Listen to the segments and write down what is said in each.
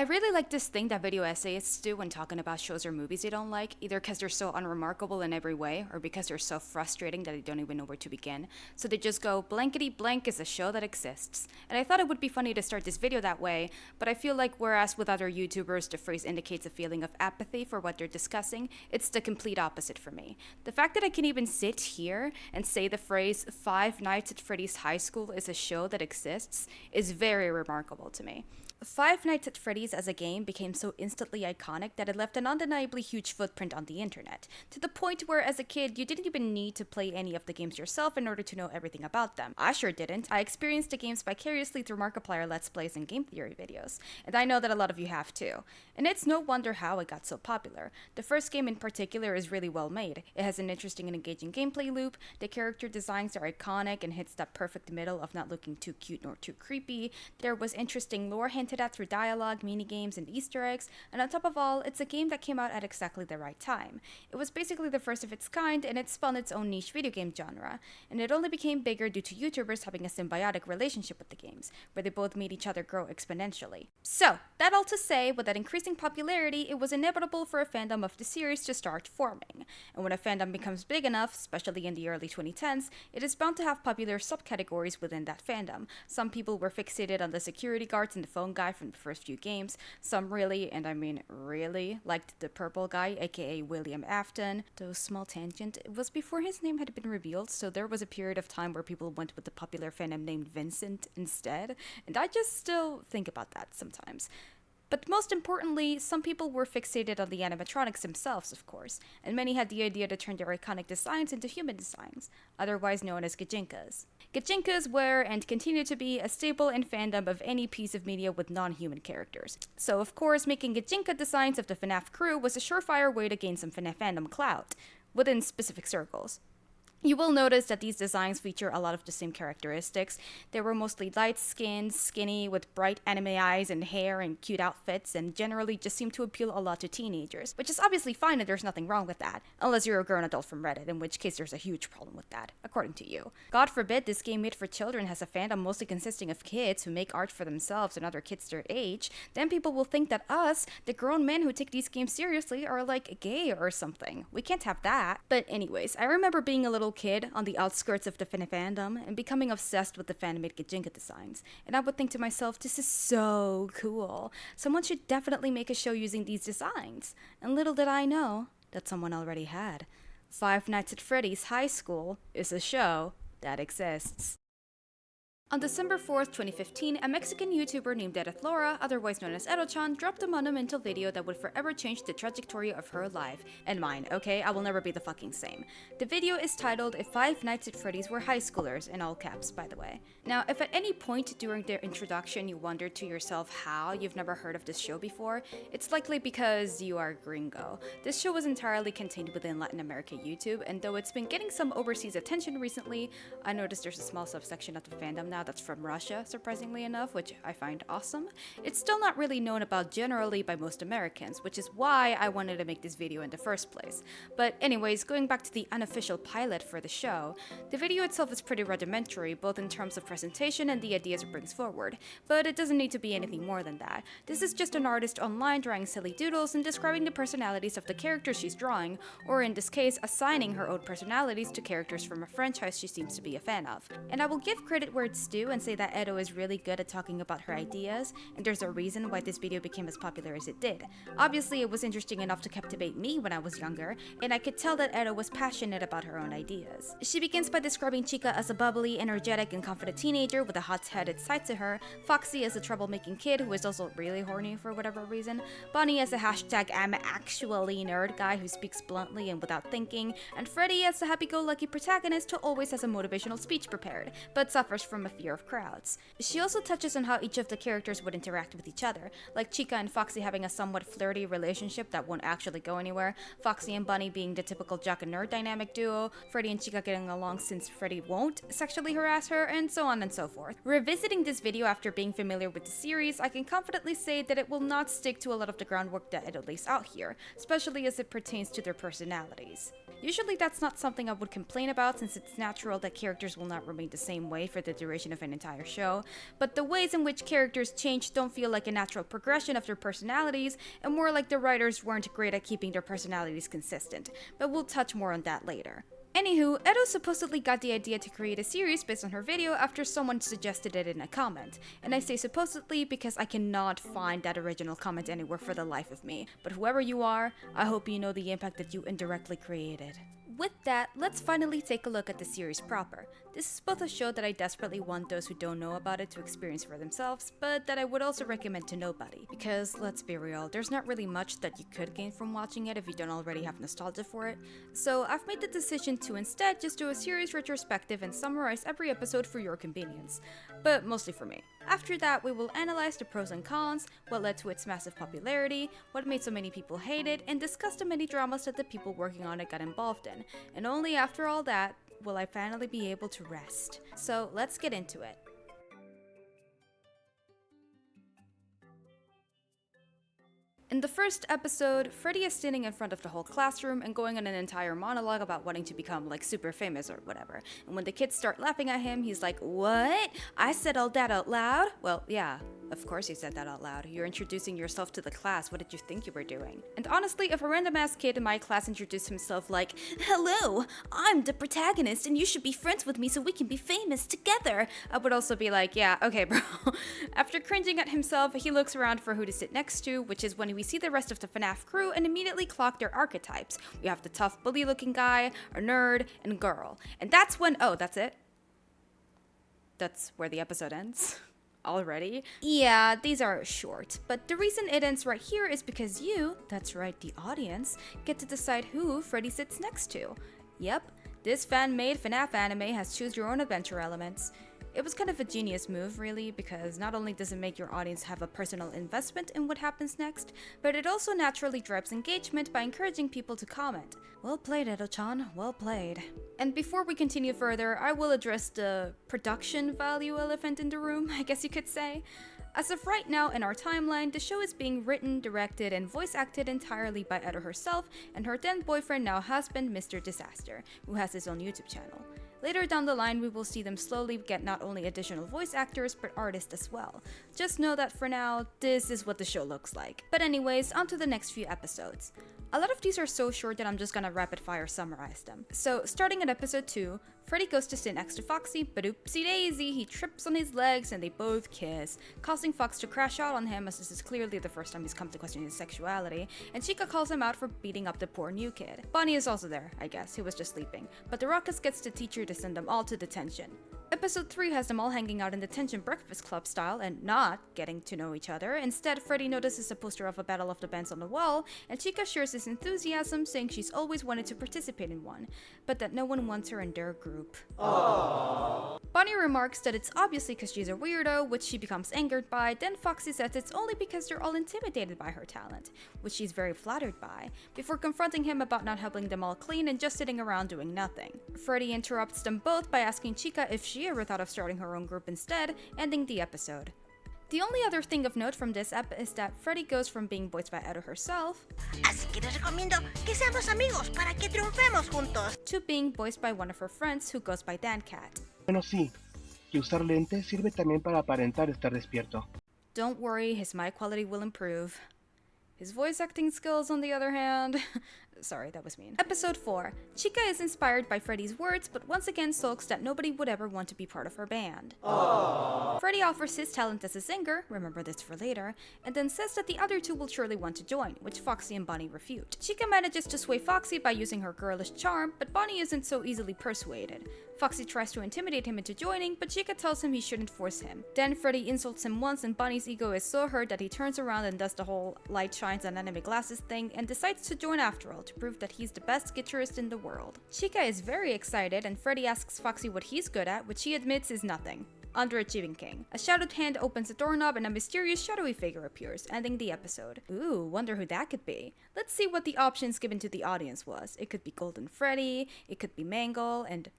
I really like this thing that video essayists do when talking about shows or movies they don't like, either because they're so unremarkable in every way, or because they're so frustrating that they don't even know where to begin. So they just go, blankety blank is a show that exists. And I thought it would be funny to start this video that way, but I feel like whereas with other YouTubers the phrase indicates a feeling of apathy for what they're discussing, it's the complete opposite for me. The fact that I can even sit here and say the phrase Five Nights at Freddy's High School is a show that exists is very remarkable to me. Five Nights at Freddy's as a game became so instantly iconic that it left an undeniably huge footprint on the internet, to the point where as a kid you didn't even need to play any of the games yourself in order to know everything about them. I sure didn't. I experienced the games vicariously through Markiplier Let's Plays and game theory videos, and I know that a lot of you have too. And it's no wonder how it got so popular. The first game in particular is really well made. It has an interesting and engaging gameplay loop, the character designs are iconic and hits that perfect middle of not looking too cute nor too creepy, there was interesting lore hinted at through dialogue, minigames, and Easter eggs, and on top of all, it's a game that came out at exactly the right time. It was basically the first of its kind, and it spawned its own niche video game genre, and it only became bigger due to YouTubers having a symbiotic relationship with the games, where they both made each other grow exponentially. So, that all to say, with that increasing popularity, it was inevitable for a fandom of the series to start forming, and when a fandom becomes big enough, especially in the early 2010s, it is bound to have popular subcategories within that fandom. Some people were fixated on the security guards and the phone guy from the first few games. Some really, and I mean really, liked the purple guy, aka William Afton. Though small tangent, it was before his name had been revealed, so there was a period of time where people went with the popular fandom named Vincent instead, and I just still think about that sometimes. But most importantly, some people were fixated on the animatronics themselves, of course, and many had the idea to turn their iconic designs into human designs, otherwise known as Gajinkas. Gajinkas were, and continue to be, a staple in fandom of any piece of media with non-human characters. So of course, making Gajinka designs of the FNAF crew was a surefire way to gain some FNAF fandom clout, within specific circles. You will notice that these designs feature a lot of the same characteristics. They were mostly light-skinned, skinny, with bright anime eyes and hair and cute outfits, and generally just seem to appeal a lot to teenagers, which is obviously fine and there's nothing wrong with that, unless you're a grown adult from Reddit, in which case there's a huge problem with that, according to you. God forbid this game made for children has a fandom mostly consisting of kids who make art for themselves and other kids their age, then people will think that us, the grown men who take these games seriously, are like gay or something. We can't have that. But anyways, I remember being a little kid on the outskirts of the fandom and becoming obsessed with the fan-made Gajinka designs, and I would think to myself, this is so cool. Someone should definitely make a show using these designs. And little did I know that someone already had. Five Nights at Freddy's High School is a show that exists. On December 4th, 2015, a Mexican YouTuber named Edithlora, otherwise known as Edo-chan, dropped a monumental video that would forever change the trajectory of her life. And mine, okay? I will never be the fucking same. The video is titled If Five Nights at Freddy's Were High Schoolers, in all caps, by the way. Now, if at any point during their introduction you wondered to yourself how you've never heard of this show before, it's likely because you are gringo. This show was entirely contained within Latin America YouTube, and though it's been getting some overseas attention recently, I noticed there's a small subsection of the fandom now that's from Russia, surprisingly enough, which I find awesome. It's still not really known about generally by most Americans, which is why I wanted to make this video in the first place. But anyways, going back to the unofficial pilot for the show, the video itself is pretty rudimentary, both in terms of presentation and the ideas it brings forward, but it doesn't need to be anything more than that. This is just an artist online drawing silly doodles and describing the personalities of the characters she's drawing, or in this case, assigning her own personalities to characters from a franchise she seems to be a fan of. And I will give credit where it's due and say that Edo is really good at talking about her ideas, and there's a reason why this video became as popular as it did. Obviously, it was interesting enough to captivate me when I was younger, and I could tell that Edo was passionate about her own ideas. She begins by describing Chica as a bubbly, energetic, and confident teenager with a hot-headed side to her, Foxy as a troublemaking kid who is also really horny for whatever reason, Bonnie as a hashtag I'm actually nerd guy who speaks bluntly and without thinking, and Freddy as a happy-go-lucky protagonist who always has a motivational speech prepared, but suffers from a fear of crowds. She also touches on how each of the characters would interact with each other, like Chica and Foxy having a somewhat flirty relationship that won't actually go anywhere, Foxy and Bunny being the typical jock and nerd dynamic duo, Freddy and Chica getting along since Freddy won't sexually harass her, and so on and so forth. Revisiting this video after being familiar with the series, I can confidently say that it will not stick to a lot of the groundwork that it lays out here, especially as it pertains to their personalities. Usually that's not something I would complain about since it's natural that characters will not remain the same way for the duration of an entire show, but the ways in which characters change don't feel like a natural progression of their personalities and more like the writers weren't great at keeping their personalities consistent, but we'll touch more on that later. Anywho, Edo supposedly got the idea to create a series based on her video after someone suggested it in a comment. And I say supposedly because I cannot find that original comment anywhere for the life of me. But whoever you are, I hope you know the impact that you indirectly created. With that, let's finally take a look at the series proper. This is both a show that I desperately want those who don't know about it to experience for themselves, but that I would also recommend to nobody. Because, let's be real, there's not really much that you could gain from watching it if you don't already have nostalgia for it. So I've made the decision to instead just do a series retrospective and summarize every episode for your convenience. But mostly for me. After that, we will analyze the pros and cons, what led to its massive popularity, what made so many people hate it, and discuss the many dramas that the people working on it got involved in. And only after all that will I finally be able to rest. So let's get into it. In the first episode, Freddy is standing in front of the whole classroom and going on an entire monologue about wanting to become like super famous or whatever. And when the kids start laughing at him, he's like, "What? I said all that out loud?" Well, yeah, of course you said that out loud. You're introducing yourself to the class. What did you think you were doing? And honestly, if a random ass kid in my class introduced himself like, "Hello, I'm the protagonist and you should be friends with me so we can be famous together," I would also be like, "Yeah, okay, bro." After cringing at himself, he looks around for who to sit next to, which is when we see the rest of the FNAF crew and immediately clock their archetypes. We have the tough bully looking guy, a nerd, and girl. And that's when, oh, that's it? That's where the episode ends? Already? Yeah, these are short, but the reason it ends right here is because you, that's right, the audience, get to decide who Freddy sits next to. Yep, this fan-made FNAF anime has choose your own adventure elements. It was kind of a genius move, really, because not only does it make your audience have a personal investment in what happens next, but it also naturally drives engagement by encouraging people to comment. Well played, Edo-chan, well played. And before we continue further, I will address the production value elephant in the room, I guess you could say. As of right now in our timeline, the show is being written, directed, and voice acted entirely by Edo herself and her then boyfriend, now husband, Mr. Disaster, who has his own YouTube channel. Later down the line, we will see them slowly get not only additional voice actors, but artists as well. Just know that for now, this is what the show looks like. But anyways, on to the next few episodes. A lot of these are so short that I'm just gonna rapid fire summarize them. So, starting at episode 2, Freddy goes to sit next to Foxy, but oopsie daisy, he trips on his legs and they both kiss, causing Fox to crash out on him as this is clearly the first time he's come to question his sexuality, and Chica calls him out for beating up the poor new kid. Bonnie is also there, I guess, he was just sleeping, but the ruckus gets the teacher to send them all to detention. Episode 3 has them all hanging out in detention breakfast club style and not getting to know each other. Instead, Freddy notices a poster of a battle of the bands on the wall, and Chica shares his enthusiasm, saying she's always wanted to participate in one, but that no one wants her in their group. Aww. Bonnie remarks that it's obviously because she's a weirdo, which she becomes angered by. Then Foxy says it's only because they're all intimidated by her talent, which she's very flattered by, before confronting him about not helping them all clean and just sitting around doing nothing. Freddy interrupts them both by asking Chica if she ever thought of starting her own group instead, ending the episode. The only other thing of note from this ep is that Freddy goes from being voiced by Edo herself Así que les recomiendo que seamos amigos para que triunfemos juntos. to being voiced by one of her friends who goes by DanCat. Bueno, sí, que usar lentes sirve también para aparentar estar despierto. Don't worry, his mic quality will improve. His voice acting skills, on the other hand... Sorry, that was mean. Episode 4. Chica is inspired by Freddy's words, but once again sulks that nobody would ever want to be part of her band. Aww. Freddy offers his talent as a singer, remember this for later, and then says that the other two will surely want to join, which Foxy and Bonnie refute. Chica manages to sway Foxy by using her girlish charm, but Bonnie isn't so easily persuaded. Foxy tries to intimidate him into joining, but Chica tells him he shouldn't force him. Then Freddy insults him once and Bonnie's ego is so hurt that he turns around and does the whole light shines on enemy glasses thing and decides to join after all to prove that he's the best guitarist in the world. Chica is very excited and Freddy asks Foxy what he's good at, which he admits is nothing. Underachieving king. A shadowed hand opens a doorknob and a mysterious shadowy figure appears, ending the episode. Ooh, wonder who that could be. Let's see what the options given to the audience was. It could be Golden Freddy, it could be Mangle, and...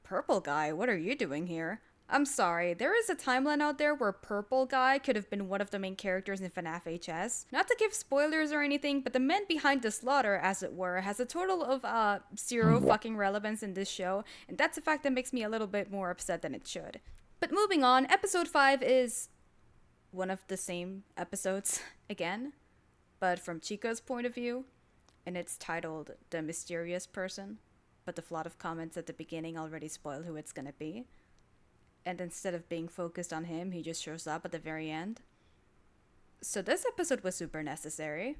Purple guy, what are you doing here? I'm sorry, there is a timeline out there where Purple Guy could have been one of the main characters in FNAF HS. Not to give spoilers or anything, but the man behind the slaughter, as it were, has a total of zero fucking relevance in this show, and that's a fact that makes me a little bit more upset than it should. But moving on, episode 5 is one of the same episodes again, but from Chica's point of view, and it's titled The Mysterious Person, but the flood of comments at the beginning already spoil who it's gonna be. And instead of being focused on him, he just shows up at the very end. So this episode was super necessary.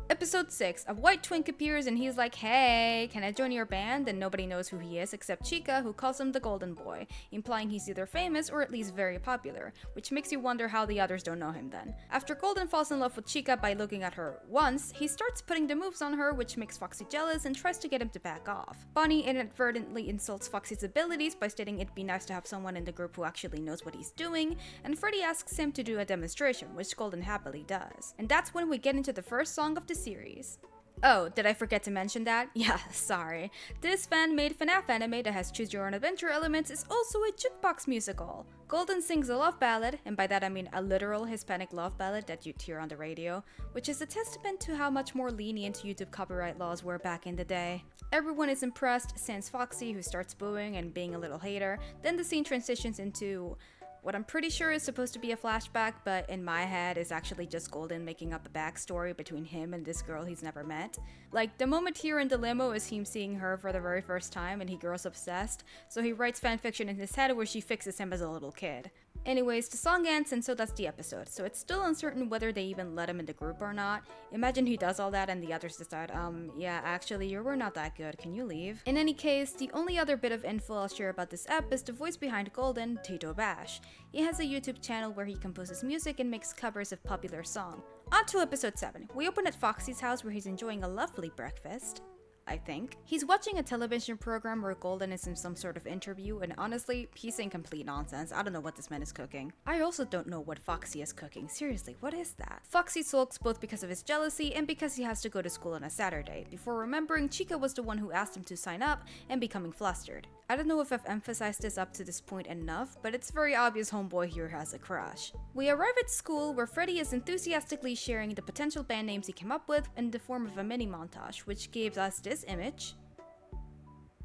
Episode 6, a white twink appears and he's like, "Hey, can I join your band?" And nobody knows who he is except Chica, who calls him the Golden Boy, implying he's either famous or at least very popular, which makes you wonder how the others don't know him then. After Golden falls in love with Chica by looking at her once, he starts putting the moves on her, which makes Foxy jealous and tries to get him to back off. Bonnie inadvertently insults Foxy's abilities by stating it'd be nice to have someone in the group who actually knows what he's doing, and Freddy asks him to do a demonstration, which Golden happily does. And that's when we get into the first song of the series. Oh, did I forget to mention that? Yeah, sorry. This fan-made FNAF anime that has choose your own adventure elements is also a jukebox musical. Golden sings a love ballad, and by that I mean a literal Hispanic love ballad that you'd hear on the radio, which is a testament to how much more lenient YouTube copyright laws were back in the day. Everyone is impressed, sans Foxy, who starts booing and being a little hater. Then the scene transitions into what I'm pretty sure is supposed to be a flashback, but in my head is actually just Golden making up a backstory between him and this girl he's never met. Like, the moment here in the limo is him seeing her for the very first time and he grows obsessed, so he writes fanfiction in his head where she fixes him as a little kid. Anyways, the song ends and so does the episode, so it's still uncertain whether they even let him in the group or not. Imagine he does all that and the others decide, yeah, actually, you were not that good, can you leave? In any case, the only other bit of info I'll share about this ep is the voice behind Golden, Tito Bash. He has a YouTube channel where he composes music and makes covers of popular songs. On to episode 7. We open at Foxy's house where he's enjoying a lovely breakfast. I think. He's watching a television program where Golden is in some sort of interview, and honestly, he's saying complete nonsense. I don't know what this man is cooking. I also don't know what Foxy is cooking. Seriously, what is that? Foxy sulks both because of his jealousy and because he has to go to school on a Saturday, before remembering Chica was the one who asked him to sign up and becoming flustered. I don't know if I've emphasized this up to this point enough, but it's very obvious homeboy here has a crush. We arrive at school where Freddy is enthusiastically sharing the potential band names he came up with in the form of a mini montage, which gives us this image.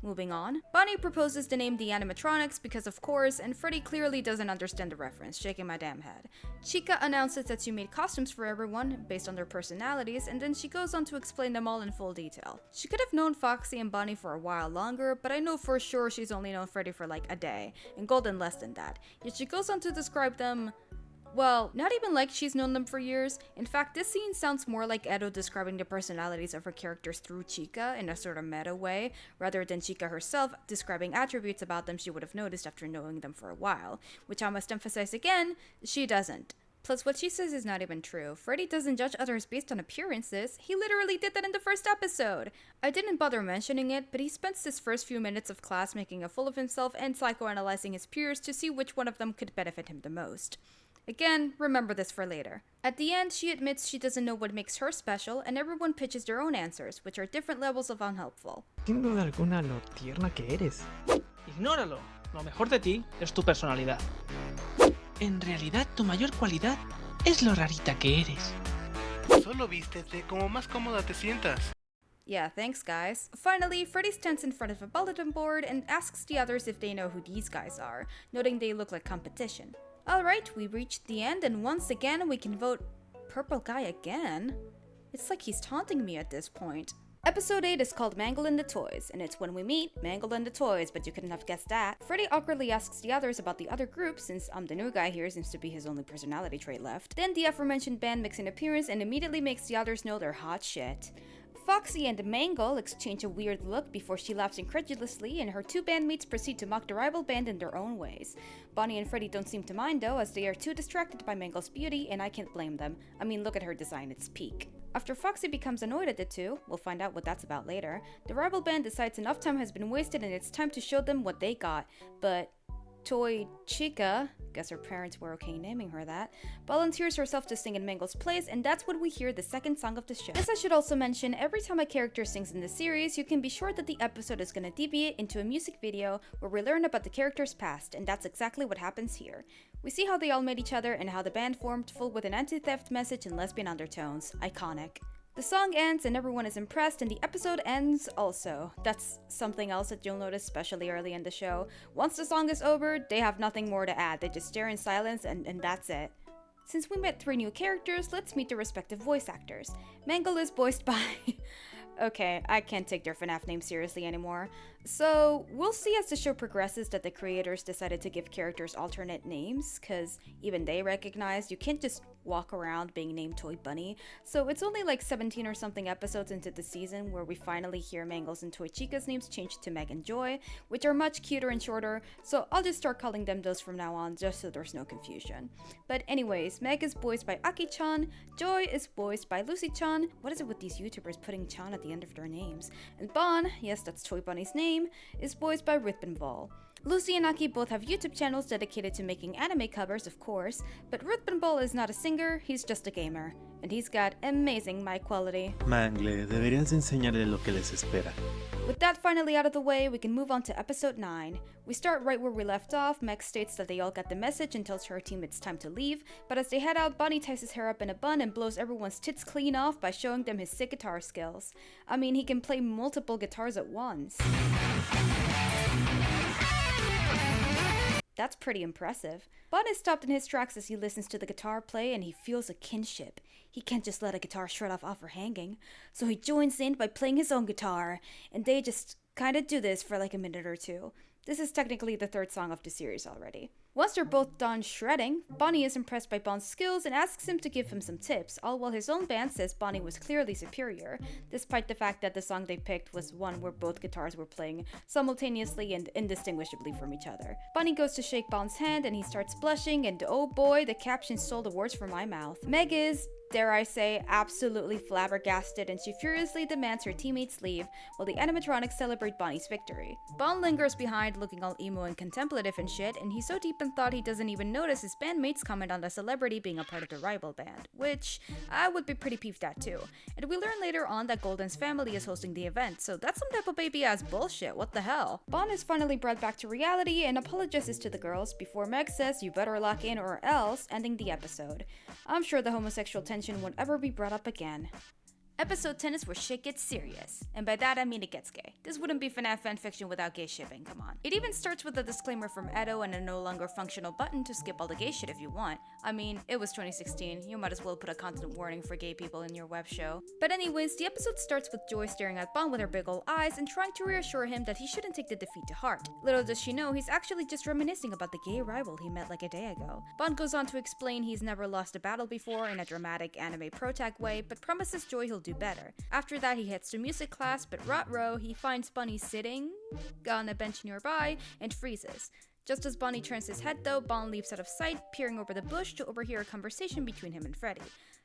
Moving on. Bonnie proposes the name the animatronics because of course, and Freddy clearly doesn't understand the reference, shaking my damn head. Chica announces that she made costumes for everyone based on their personalities, and then she goes on to explain them all in full detail. She could have known Foxy and Bonnie for a while longer, but I know for sure she's only known Freddy for like a day, and Golden less than that. Yet she goes on to describe them, well, not even like she's known them for years. In fact, this scene sounds more like Edo describing the personalities of her characters through Chica in a sort of meta way, rather than Chica herself describing attributes about them she would have noticed after knowing them for a while, which I must emphasize again, she doesn't. Plus, what she says is not even true. Freddy doesn't judge others based on appearances. He literally did that in the first episode. I didn't bother mentioning it, but he spends his first few minutes of class making a fool of himself and psychoanalyzing his peers to see which one of them could benefit him the most. Again, remember this for later. At the end, she admits she doesn't know what makes her special, and everyone pitches their own answers, which are different levels of unhelpful. Sin duda alguna lo tierna que eres. Ignóralo. Lo mejor de ti es tu personalidad. En realidad, tu mayor cualidad es lo rarita que eres. Solo vístete como más cómoda te sientas. Yeah, thanks guys. Finally, Freddy stands in front of a bulletin board and asks the others if they know who these guys are, noting they look like competition. Alright, we reached the end, and once again we can vote Purple Guy again? It's like he's taunting me at this point. Episode 8 is called Mangle and the Toys, and it's when we meet Mangle and the Toys, but you couldn't have guessed that. Freddy awkwardly asks the others about the other group, since the new guy here seems to be his only personality trait left. Then the aforementioned band makes an appearance and immediately makes the others know they're hot shit. Foxy and Mangle exchange a weird look before she laughs incredulously, and her two bandmates proceed to mock the rival band in their own ways. Bonnie and Freddy don't seem to mind though, as they are too distracted by Mangle's beauty, and I can't blame them. I mean, look at her design, it's peak. After Foxy becomes annoyed at the two, we'll find out what that's about later, the rival band decides enough time has been wasted and it's time to show them what they got. But Toy Chica guess her parents were okay naming her that, volunteers herself to sing in Mangle's place, and that's when we hear the second song of the show. Yes, I should also mention, every time a character sings in the series, you can be sure that the episode is gonna deviate into a music video where we learn about the character's past, and that's exactly what happens here. We see how they all met each other and how the band formed, full with an anti-theft message and lesbian undertones. Iconic. The song ends and everyone is impressed, and the episode ends also. That's something else that you'll notice, especially early in the show. Once the song is over, they have nothing more to add. They just stare in silence and that's it. Since we met 3 new characters, let's meet the respective voice actors. Mangle is voiced by... Okay, I can't take their FNAF name seriously anymore. So, we'll see as the show progresses that the creators decided to give characters alternate names, cause even they recognize you can't just walk around being named Toy Bunny. So it's only like 17 or something episodes into the season where we finally hear Mangle's and Toy Chica's names changed to Meg and Joy, which are much cuter and shorter, so I'll just start calling them those from now on just so there's no confusion. But anyways, Meg is voiced by Aki-chan, Joy is voiced by Lucy-chan. What is it with these YouTubers putting chan at the end of their names? And Bon, yes that's Toy Bunny's name, is voiced by Rithbenval. Lucy and Aki both have YouTube channels dedicated to making anime covers, of course, but Rithbenval is not a singer, he's just a gamer. And he's got amazing mic quality. Mangle, deberías enseñarle lo que les espera. With that finally out of the way, we can move on to episode 9. We start right where we left off. Meg states that they all got the message and tells her team it's time to leave, but as they head out, Bonnie ties his hair up in a bun and blows everyone's tits clean off by showing them his sick guitar skills. I mean, he can play multiple guitars at once. That's pretty impressive. Bon is stopped in his tracks as he listens to the guitar play and he feels a kinship. He can't just let a guitar shred off her hanging, so he joins in by playing his own guitar, and they just kinda do this for like a minute or two. This is technically the 3rd song of the series already. Once they're both done shredding, Bonnie is impressed by Bon's skills and asks him to give him some tips, all while his own band says Bonnie was clearly superior, despite the fact that the song they picked was one where both guitars were playing simultaneously and indistinguishably from each other. Bonnie goes to shake Bon's hand and he starts blushing, and oh boy, the caption stole the words from my mouth. Meg is, dare I say, absolutely flabbergasted, and she furiously demands her teammates leave while the animatronics celebrate Bonnie's victory. Bon lingers behind looking all emo and contemplative and shit, and he's so deep in thought he doesn't even notice his bandmates comment on the celebrity being a part of the rival band, which I would be pretty peeved at too. And we learn later on that Golden's family is hosting the event, so that's some type of baby ass bullshit, what the hell? Bon is finally brought back to reality and apologizes to the girls before Meg says you better lock in or else, ending the episode. I'm sure the homosexual tension won't ever be brought up again. Episode 10 is where shit gets serious, and by that I mean it gets gay. This wouldn't be FNAF fanfiction without gay shipping, come on. It even starts with a disclaimer from Edo and a no longer functional button to skip all the gay shit if you want. I mean, it was 2016, you might as well put a content warning for gay people in your web show. But anyways, the episode starts with Joy staring at Bon with her big ol' eyes and trying to reassure him that he shouldn't take the defeat to heart. Little does she know, he's actually just reminiscing about the gay rival he met like a day ago. Bon goes on to explain he's never lost a battle before in a dramatic anime protag way, but promises Joy he'll do better. After that, he heads to music class, but rot-row, he finds Bunny sitting on a bench nearby and freezes. Just as Bonnie turns his head though, Bon leaps out of sight, peering over the bush to overhear a conversation between him and Freddy.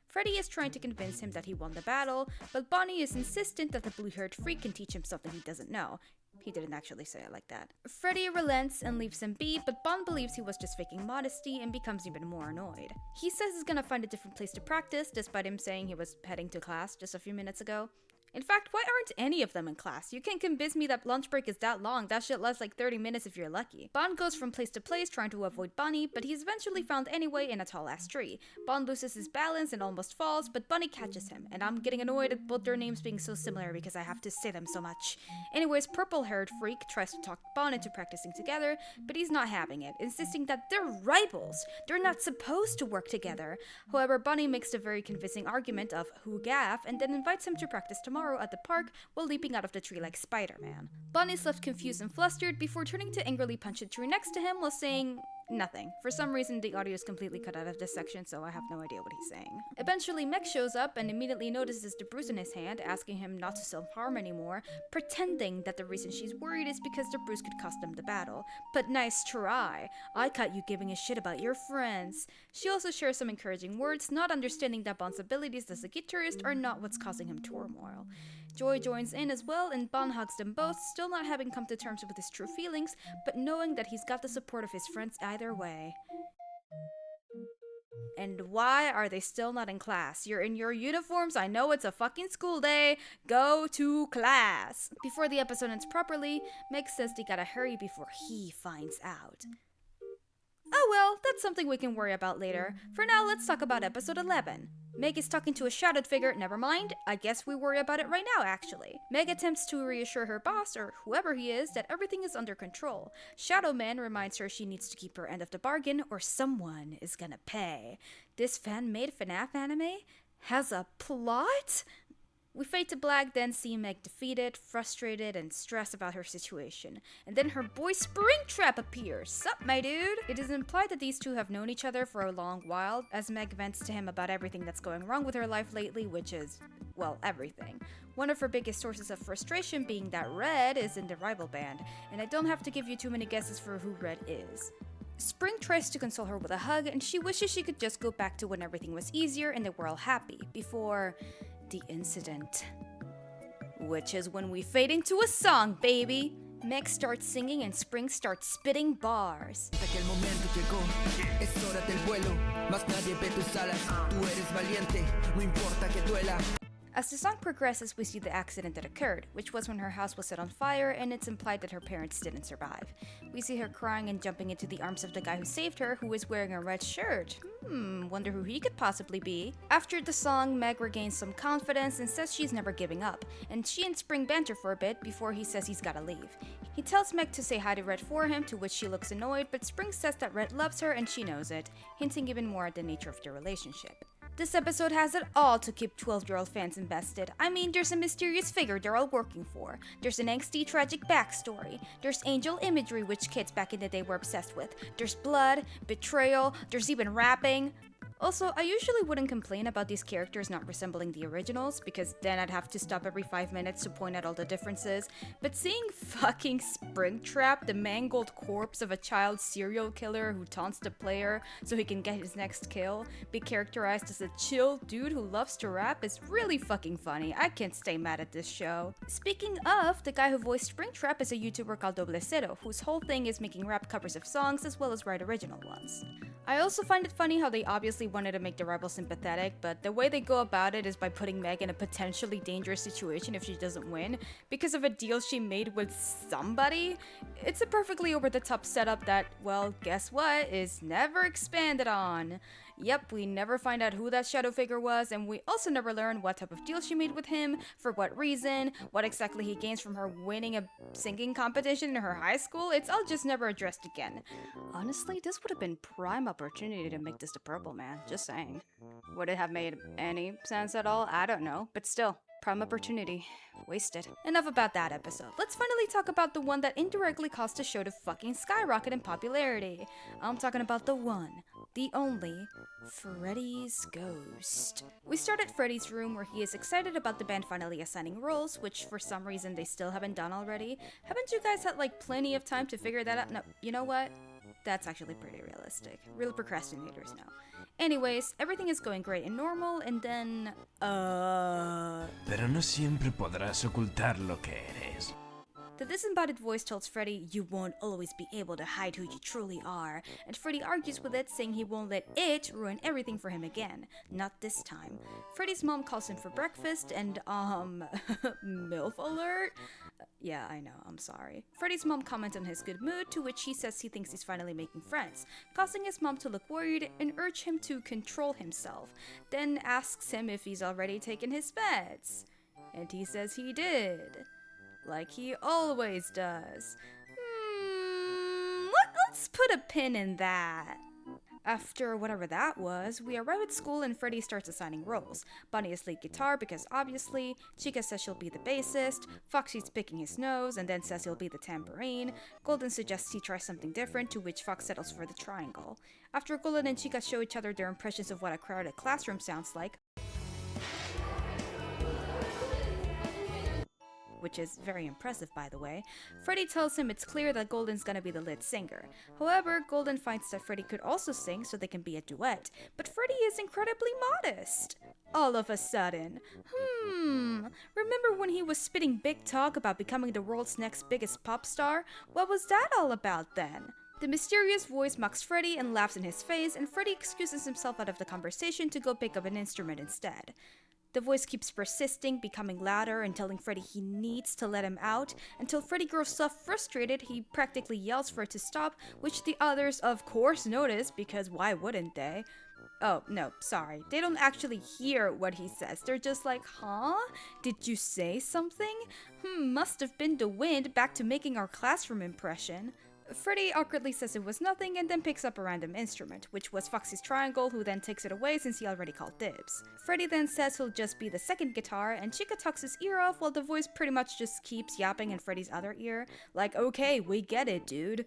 Freddy is trying to convince him that he won the battle, but Bonnie is insistent that the blue-haired freak can teach him something he doesn't know. He didn't actually say it like that. Freddy relents and leaves him be, but Bon believes he was just faking modesty and becomes even more annoyed. He says he's gonna find a different place to practice, despite him saying he was heading to class just a few minutes ago. In fact, why aren't any of them in class? You can't convince me that lunch break is that long. That shit lasts like 30 minutes if you're lucky. Bon goes from place to place trying to avoid Bunny, but he's eventually found anyway in a tall-ass tree. Bon loses his balance and almost falls, but Bunny catches him, and I'm getting annoyed at both their names being so similar because I have to say them so much. Anyways, purple-haired freak tries to talk Bon into practicing together, but he's not having it, insisting that they're rivals. They're not supposed to work together. However, Bunny makes a very convincing argument of who gaff, and then invites him to practice tomorrow at the park while leaping out of the tree like Spider-Man. Bonnie's left confused and flustered before turning to angrily punch a tree next to him while saying nothing. For some reason, the audio is completely cut out of this section, so I have no idea what he's saying. Eventually, Meg shows up and immediately notices the bruise in his hand, asking him not to self-harm anymore, pretending that the reason she's worried is because the bruise could cost them the battle. But nice try. I caught you giving a shit about your friends. She also shares some encouraging words, not understanding that Bon's abilities as a guitarist are not what's causing him turmoil. Joy joins in as well, and Bon hugs them both, still not having come to terms with his true feelings, but knowing that he's got the support of his friends either way. And why are they still not in class? You're in your uniforms, I know it's a fucking school day, go to class! Before the episode ends properly, Meg says they gotta hurry before he finds out. Oh well, that's something we can worry about later. For now, let's talk about episode 11. Meg is talking to a shadowed figure. Never mind, I guess we worry about it right now, actually. Meg attempts to reassure her boss, or whoever he is, that everything is under control. Shadow Man reminds her she needs to keep her end of the bargain, or someone is gonna pay. This fan-made FNAF anime has a plot? We fade to black, then see Meg defeated, frustrated, and stressed about her situation. And then her boy Springtrap appears. Sup, my dude? It is implied that these two have known each other for a long while, as Meg vents to him about everything that's going wrong with her life lately, which is, well, everything. One of her biggest sources of frustration being that Red is in the rival band, and I don't have to give you too many guesses for who Red is. Spring tries to console her with a hug, and she wishes she could just go back to when everything was easier and they were all happy, before the incident. Which is when we fade into a song, baby! Meg starts singing and Spring starts spitting bars. Aquel momento llegó, es hora del vuelo, mas nadie ve tus alas, tú eres valiente, no importa que duela. As the song progresses, we see the accident that occurred, which was when her house was set on fire, and it's implied that her parents didn't survive. We see her crying and jumping into the arms of the guy who saved her, who is wearing a red shirt. Wonder who he could possibly be. After the song, Meg regains some confidence and says she's never giving up, and she and Spring banter for a bit before he says he's gotta leave. He tells Meg to say hi to Red for him, to which she looks annoyed, but Spring says that Red loves her and she knows it, hinting even more at the nature of their relationship. This episode has it all to keep 12-year-old fans invested. I mean, there's a mysterious figure they're all working for. There's an angsty, tragic backstory. There's angel imagery, which kids back in the day were obsessed with. There's blood, betrayal, there's even rapping. Also, I usually wouldn't complain about these characters not resembling the originals, because then I'd have to stop every 5 minutes to point out all the differences, but seeing fucking Springtrap, the mangled corpse of a child serial killer who taunts the player so he can get his next kill, be characterized as a chill dude who loves to rap is really fucking funny. I can't stay mad at this show. Speaking of, the guy who voiced Springtrap is a YouTuber called Doble Cero, whose whole thing is making rap covers of songs as well as write original ones. I also find it funny how they obviously wanted to make the rival sympathetic, but the way they go about it is by putting Meg in a potentially dangerous situation if she doesn't win, because of a deal she made with somebody. It's a perfectly over-the-top setup that, well, guess what, is never expanded on. Yep, we never find out who that shadow figure was, and we also never learn what type of deal she made with him, for what reason, what exactly he gains from her winning a singing competition in her high school. It's all just never addressed again. Honestly, this would have been prime opportunity to make this the Purple Man, just saying. Would it have made any sense at all? I don't know, but still. Prime opportunity. Wasted. Enough about that episode. Let's finally talk about the one that indirectly caused the show to fucking skyrocket in popularity. I'm talking about the one, the only, Freddy's Ghost. We start at Freddy's room where he is excited about the band finally assigning roles, which for some reason they still haven't done already. Haven't you guys had like plenty of time to figure that out? No, you know what? That's actually pretty realistic. Real procrastinators know. Anyways, everything is going great and normal, and then, Pero no siempre podrás ocultar lo que eres. The disembodied voice tells Freddy, you won't always be able to hide who you truly are, and Freddy argues with it, saying he won't let it ruin everything for him again. Not this time. Freddy's mom calls him for breakfast, and, MILF alert? Yeah, I know, I'm sorry. Freddy's mom comments on his good mood, to which he says he thinks he's finally making friends, causing his mom to look worried and urge him to control himself, then asks him if he's already taken his meds. And he says he did. Like he always does. Let's put a pin in that. After whatever that was, we arrive at school and Freddy starts assigning roles. Bonnie is lead guitar because obviously, Chica says she'll be the bassist, Foxy's picking his nose and then says he'll be the tambourine, Golden suggests he tries something different, to which Fox settles for the triangle. After Golden and Chica show each other their impressions of what a crowded classroom sounds like, which is very impressive by the way, Freddy tells him it's clear that Golden's gonna be the lead singer. However, Golden finds that Freddy could also sing so they can be a duet, but Freddy is incredibly modest. All of a sudden. Remember when he was spitting big talk about becoming the world's next biggest pop star? What was that all about then? The mysterious voice mocks Freddy and laughs in his face, and Freddy excuses himself out of the conversation to go pick up an instrument instead. The voice keeps persisting, becoming louder and telling Freddy he needs to let him out, until Freddy grows so frustrated he practically yells for it to stop, which the others of course notice, because why wouldn't they? Oh, no, sorry. They don't actually hear what he says. They're just like, huh? Did you say something? Must have been the wind, back to making our classroom impression. Freddy awkwardly says it was nothing and then picks up a random instrument, which was Foxy's triangle, who then takes it away since he already called dibs. Freddy then says he'll just be the second guitar, and Chica talks his ear off while the voice pretty much just keeps yapping in Freddy's other ear, like, okay, we get it, dude.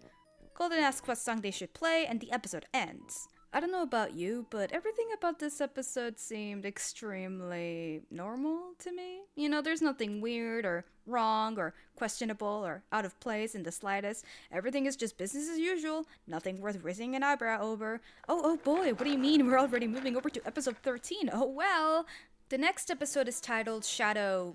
Golden asks what song they should play, and the episode ends. I don't know about you, but everything about this episode seemed extremely normal to me. You know, there's nothing weird or wrong or questionable or out of place in the slightest. Everything is just business as usual, nothing worth raising an eyebrow over. Oh boy, what do you mean we're already moving over to episode 13? Oh well. The next episode is titled Shadow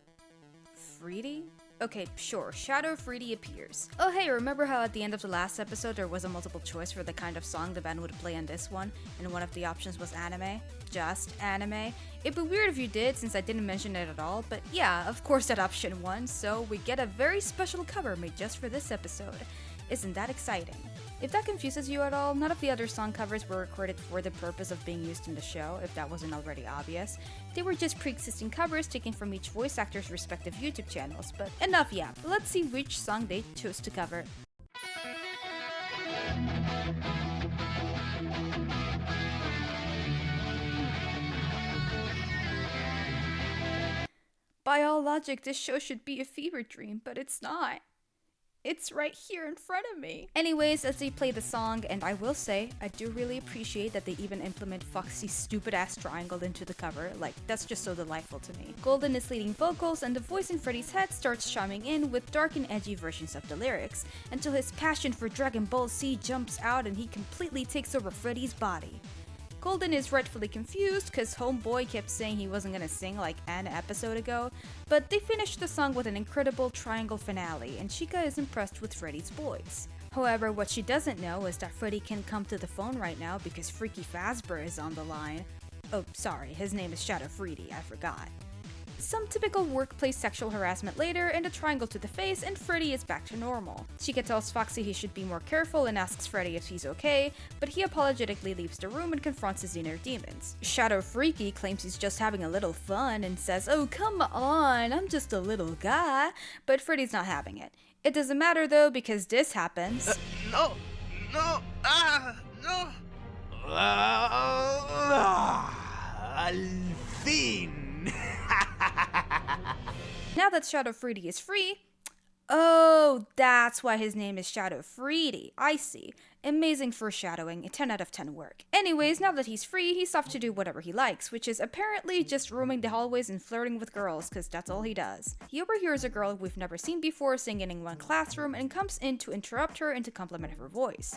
Freddy? Okay, sure, Shadow Freddy appears. Oh hey, remember how at the end of the last episode there was a multiple choice for the kind of song the band would play in this one, and one of the options was anime? Just anime? It'd be weird if you did, since I didn't mention it at all, but yeah, of course that option won, so we get a very special cover made just for this episode. Isn't that exciting? If that confuses you at all, none of the other song covers were recorded for the purpose of being used in the show, if that wasn't already obvious. They were just pre-existing covers taken from each voice actor's respective YouTube channels, but enough yap. Let's see which song they chose to cover. By all logic, this show should be a fever dream, but it's not. It's right here in front of me. Anyways, as they play the song, and I will say, I do really appreciate that they even implement Foxy's stupid ass triangle into the cover. Like, that's just so delightful to me. Golden is leading vocals, and the voice in Freddy's head starts chiming in with dark and edgy versions of the lyrics, until his passion for Dragon Ball Z jumps out and he completely takes over Freddy's body. Golden is rightfully confused because Homeboy kept saying he wasn't gonna sing like an episode ago, but they finished the song with an incredible triangle finale, and Chica is impressed with Freddy's voice. However, what she doesn't know is that Freddy can come to the phone right now because Freaky Fazbear is on the line. Oh, sorry, his name is Shadow Freddy, I forgot. Some typical workplace sexual harassment later, and a triangle to the face, and Freddy is back to normal. Chica tells Foxy he should be more careful and asks Freddy if he's okay, but he apologetically leaves the room and confronts his inner demons. Shadow Freaky claims he's just having a little fun and says, "Oh come on, I'm just a little guy," but Freddy's not having it. It doesn't matter though, because this happens. No! Al fin! Now that Shadow Freddy is free... Oh, that's why his name is Shadow Freddy. I see. Amazing foreshadowing, 10 out of 10 work. Anyways, now that he's free, he's off to do whatever he likes, which is apparently just roaming the hallways and flirting with girls, cause that's all he does. He overhears a girl we've never seen before singing in one classroom and comes in to interrupt her and to compliment her voice.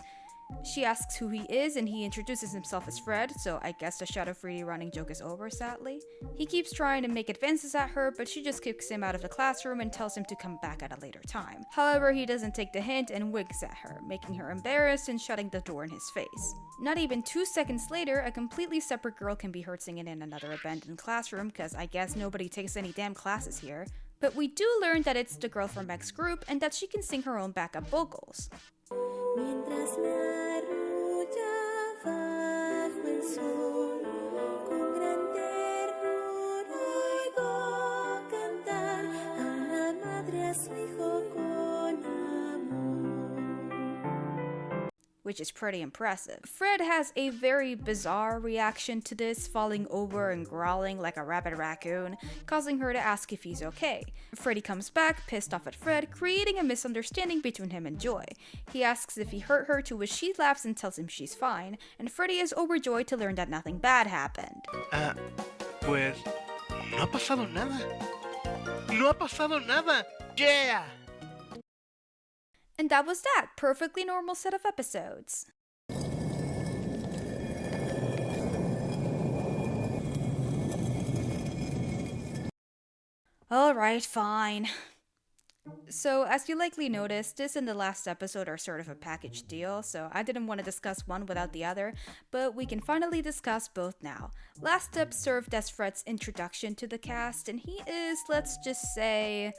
She asks who he is, and he introduces himself as Fred, so I guess the Shadow Freddy running joke is over, sadly. He keeps trying to make advances at her, but she just kicks him out of the classroom and tells him to come back at a later time. However, he doesn't take the hint and winks at her, making her embarrassed and shutting the door in his face. Not even 2 seconds later, a completely separate girl can be heard singing in another abandoned classroom, cause I guess nobody takes any damn classes here. But we do learn that it's the girl from Meg's group and that she can sing her own backup vocals. Mientras me arrulla bajo el sol, con gran ternura oigo cantar a una madre a su hijo con amor. Which is pretty impressive. Fred has a very bizarre reaction to this, falling over and growling like a rabid raccoon, causing her to ask if he's okay. Freddy comes back, pissed off at Fred, creating a misunderstanding between him and Joy. He asks if he hurt her, to which she laughs and tells him she's fine, and Freddy is overjoyed to learn that nothing bad happened. Pues... no ha pasado nada. No ha pasado nada. Yeah! And that was that. Perfectly normal set of episodes. Alright, fine. So, as you likely noticed, this and the last episode are sort of a package deal, so I didn't want to discuss one without the other, but we can finally discuss both now. Last step served as Fred's introduction to the cast, and he is, let's just say,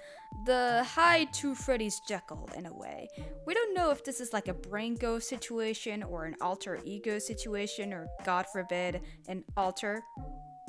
the Hyde to Freddy's Jekyll in a way. We don't know if this is like a brain ghost situation or an alter ego situation, or God forbid, an alter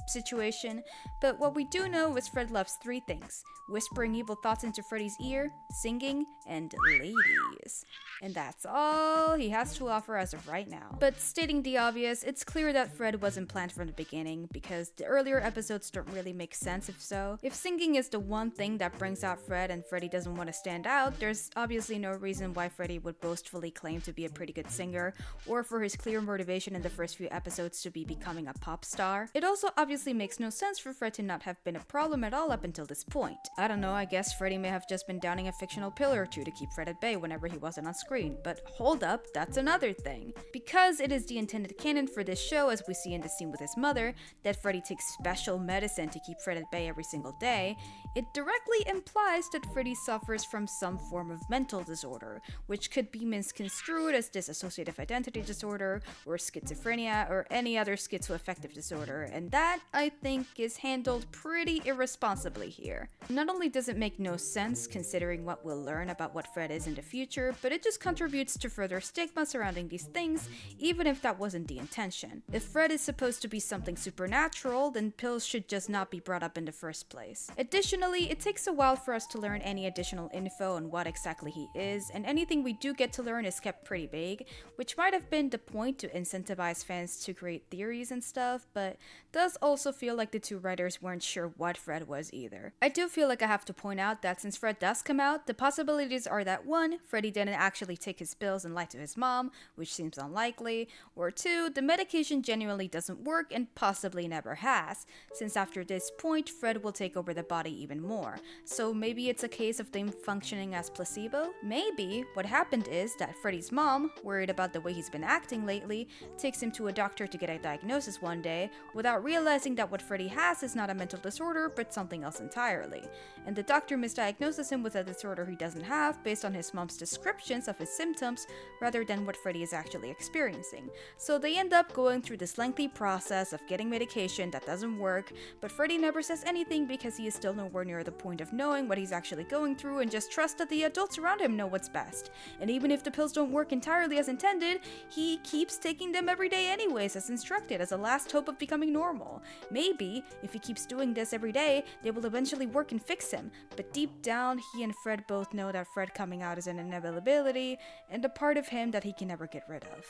situation, but what we do know is Fred loves three things: whispering evil thoughts into Freddy's ear, singing, and ladies. And that's all he has to offer as of right now. But stating the obvious, it's clear that Fred wasn't planned from the beginning, because the earlier episodes don't really make sense if so. If singing is the one thing that brings out Fred and Freddy doesn't want to stand out, there's obviously no reason why Freddy would boastfully claim to be a pretty good singer, or for his clear motivation in the first few episodes to be becoming a pop star. It also obviously makes no sense for Fred to not have been a problem at all up until this point. I don't know, I guess Freddy may have just been downing a fictional pill or two to keep Fred at bay whenever he wasn't on screen, but hold up, that's another thing. Because it is the intended canon for this show, as we see in the scene with his mother, that Freddy takes special medicine to keep Fred at bay every single day, it directly implies that Freddy suffers from some form of mental disorder, which could be misconstrued as dissociative identity disorder, or schizophrenia, or any other schizoaffective disorder, and that, I think, is handled pretty irresponsibly here. Not only does it make no sense considering what we'll learn about what Fred is in the future, but it just contributes to further stigma surrounding these things, even if that wasn't the intention. If Fred is supposed to be something supernatural, then pills should just not be brought up in the first place. Additionally, it takes a while for us to learn any additional info on what exactly he is, and anything we do get to learn is kept pretty vague, which might have been the point to incentivize fans to create theories and stuff, but does also feel like the two writers weren't sure what Fred was either. I do feel like I have to point out that since Fred does come out, the possibilities are that 1, Freddy didn't actually take his pills and lie to his mom, which seems unlikely, or 2, the medication genuinely doesn't work and possibly never has, since after this point, Fred will take over the body even more. So maybe it's a case of them functioning as placebo? Maybe what happened is that Freddy's mom, worried about the way he's been acting lately, takes him to a doctor to get a diagnosis one day, without realizing that what Freddy has is not a mental disorder, but something else entirely. And the doctor misdiagnoses him with a disorder he doesn't have based on his mom's descriptions of his symptoms rather than what Freddy is actually experiencing. So they end up going through this lengthy process of getting medication that doesn't work, but Freddy never says anything because he is still nowhere near the point of knowing what he's actually going through and just trusts that the adults around him know what's best. And even if the pills don't work entirely as intended, he keeps taking them every day anyways as instructed as a last hope of becoming normal. Maybe, if he keeps doing this every day, they will eventually work and fix him, but deep down, he and Fred both know that Fred coming out is an inevitability, and a part of him that he can never get rid of.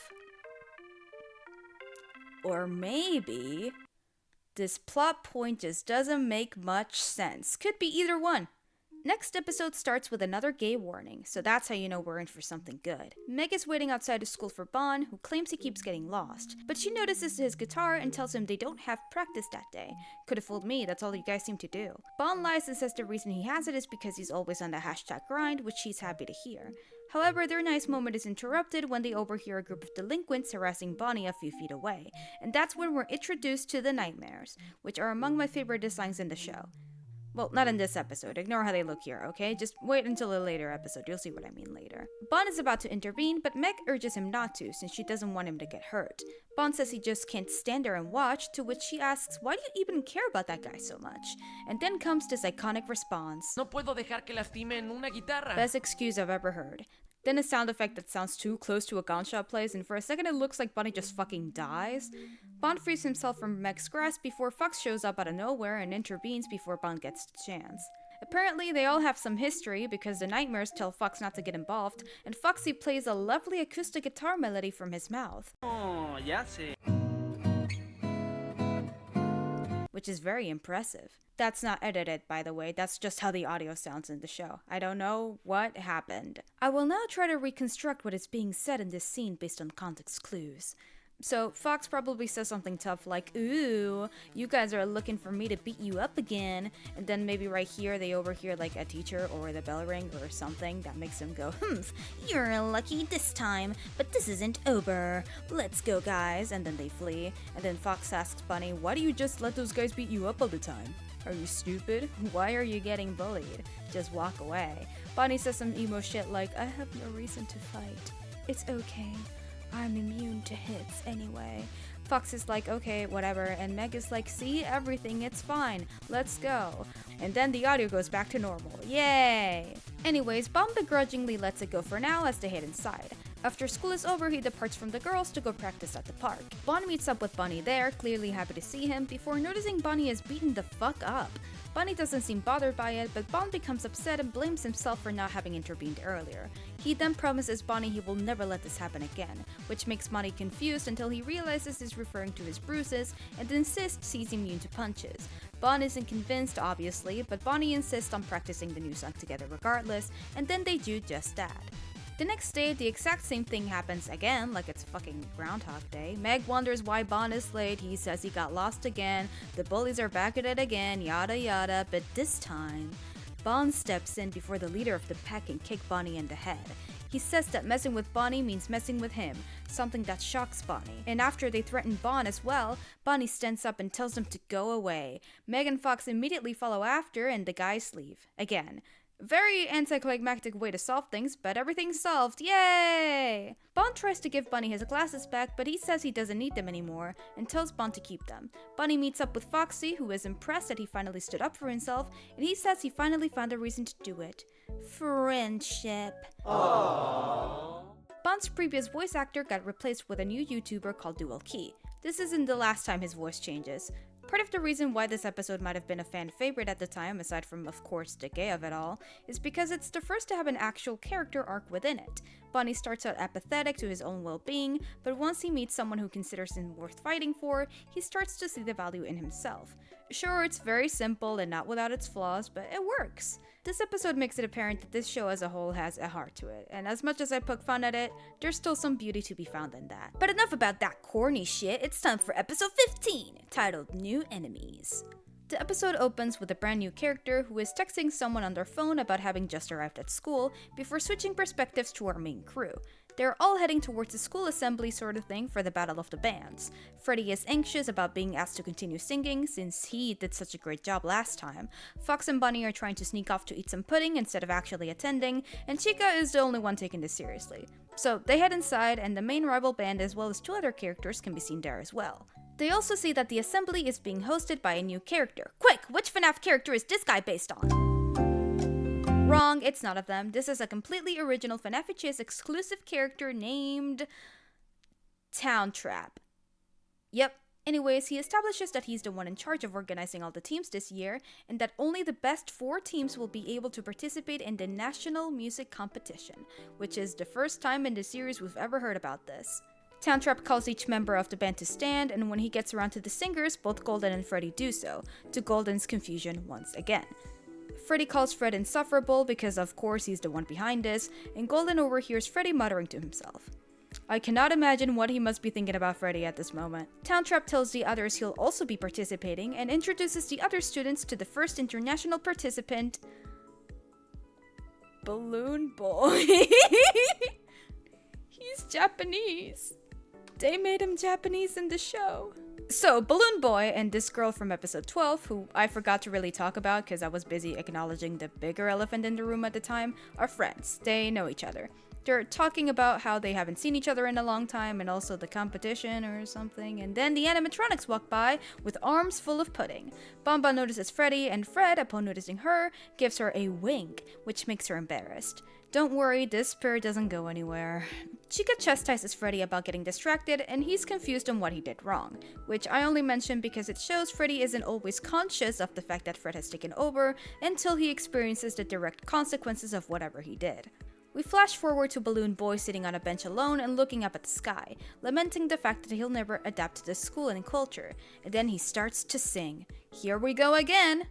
Or maybe this plot point just doesn't make much sense. Could be either one. Next episode starts with another gay warning, so that's how you know we're in for something good. Meg is waiting outside of school for Bon, who claims he keeps getting lost, but she notices his guitar and tells him they don't have practice that day. Could've fooled me, that's all you guys seem to do. Bon lies and says the reason he has it is because he's always on the #grind, which she's happy to hear. However, their nice moment is interrupted when they overhear a group of delinquents harassing Bonnie a few feet away, and that's when we're introduced to the nightmares, which are among my favorite designs in the show. Well, not in this episode. Ignore how they look here, okay? Just wait until a later episode. You'll see what I mean later. Bon is about to intervene, but Meg urges him not to, since she doesn't want him to get hurt. Bon says he just can't stand there and watch, to which she asks, why do you even care about that guy so much? And then comes this iconic response. No puedo dejar que lastimen una guitarra. Best excuse I've ever heard. Then a sound effect that sounds too close to a gunshot plays, and for a second it looks like Bonnie just fucking dies. Bon frees himself from Meg's grasp before Fox shows up out of nowhere and intervenes before Bon gets the chance. Apparently, they all have some history because the nightmares tell Fox not to get involved, and Foxy plays a lovely acoustic guitar melody from his mouth. Oh, ya sé. Which is very impressive. That's not edited, by the way, that's just how the audio sounds in the show. I don't know what happened. I will now try to reconstruct what is being said in this scene based on context clues. So, Fox probably says something tough like, ooh, you guys are looking for me to beat you up again, and then maybe right here they overhear like a teacher or the bell ring or something that makes them go, you're lucky this time, but this isn't over. Let's go, guys, and then they flee, and then Fox asks Bunny, why do you just let those guys beat you up all the time? Are you stupid? Why are you getting bullied? Just walk away. Bonnie says some emo shit like, I have no reason to fight. It's okay. I'm immune to hits anyway. Fox is like, okay, whatever, and Meg is like, see, everything, it's fine, let's go. And then the audio goes back to normal. Yay! Anyways, Bon begrudgingly lets it go for now as they head inside. After school is over, he departs from the girls to go practice at the park. Bon meets up with Bonnie there, clearly happy to see him, before noticing Bonnie is beaten the fuck up. Bonnie doesn't seem bothered by it, but Bon becomes upset and blames himself for not having intervened earlier. He then promises Bonnie he will never let this happen again, which makes Bonnie confused until he realizes he's referring to his bruises and insists he's immune to punches. Bon isn't convinced, obviously, but Bonnie insists on practicing the new song together regardless, and then they do just that. The next day, the exact same thing happens again, like it's fucking Groundhog Day. Meg wonders why Bon is late, he says he got lost again, the bullies are back at it again, yada yada, but this time, Bon steps in before the leader of the pack can kick Bonnie in the head. He says that messing with Bonnie means messing with him, something that shocks Bonnie. And after they threaten Bon as well, Bonnie stands up and tells them to go away. Meg and Fox immediately follow after and the guys leave. Again. Very anticlimactic way to solve things, but everything's solved, yay! Bon tries to give Bonnie his glasses back, but he says he doesn't need them anymore, and tells Bon to keep them. Bonnie meets up with Foxy, who is impressed that he finally stood up for himself, and he says he finally found a reason to do it. Friendship. Aww. Bon's previous voice actor got replaced with a new YouTuber called Dual Key. This isn't the last time his voice changes. Part of the reason why this episode might have been a fan favorite at the time, aside from of course the gay of it all, is because it's the first to have an actual character arc within it. Bonnie starts out apathetic to his own well-being, but once he meets someone who considers him worth fighting for, he starts to see the value in himself. Sure, it's very simple and not without its flaws, but it works. This episode makes it apparent that this show as a whole has a heart to it, and as much as I poke fun at it, there's still some beauty to be found in that. But enough about that corny shit, it's time for episode 15, titled New Enemies. The episode opens with a brand new character who is texting someone on their phone about having just arrived at school, before switching perspectives to our main crew. They're all heading towards a school assembly sort of thing for the Battle of the Bands. Freddy is anxious about being asked to continue singing since he did such a great job last time. Fox and Bunny are trying to sneak off to eat some pudding instead of actually attending, and Chica is the only one taking this seriously. So they head inside, and the main rival band as well as two other characters can be seen there as well. They also see that the assembly is being hosted by a new character. Quick, which FNAF character is this guy based on? Wrong, it's none of them. This is a completely original FNAF HS exclusive character named Town Trap. Yep. Anyways, he establishes that he's the one in charge of organizing all the teams this year, and that only the best 4 teams will be able to participate in the National Music Competition, which is the first time in the series we've ever heard about this. Town Trap calls each member of the band to stand, and when he gets around to the singers, both Golden and Freddy do so, to Golden's confusion once again. Freddy calls Fred insufferable because of course he's the one behind this, and Golden overhears Freddy muttering to himself. I cannot imagine what he must be thinking about Freddy at this moment. Town Trap tells the others he'll also be participating and introduces the other students to the first international participant, Balloon Boy. He's Japanese. They made him Japanese in the show. So, Balloon Boy and this girl from episode 12, who I forgot to really talk about because I was busy acknowledging the bigger elephant in the room at the time, are friends. They know each other. They're talking about how they haven't seen each other in a long time and also the competition or something, and then the animatronics walk by with arms full of pudding. Bomba notices Freddy, and Fred, upon noticing her, gives her a wink, which makes her embarrassed. Don't worry, this pair doesn't go anywhere. Chica chastises Freddy about getting distracted, and he's confused on what he did wrong, which I only mention because it shows Freddy isn't always conscious of the fact that Fred has taken over until he experiences the direct consequences of whatever he did. We flash forward to Balloon Boy sitting on a bench alone and looking up at the sky, lamenting the fact that he'll never adapt to this school and culture, and then he starts to sing. Here we go again!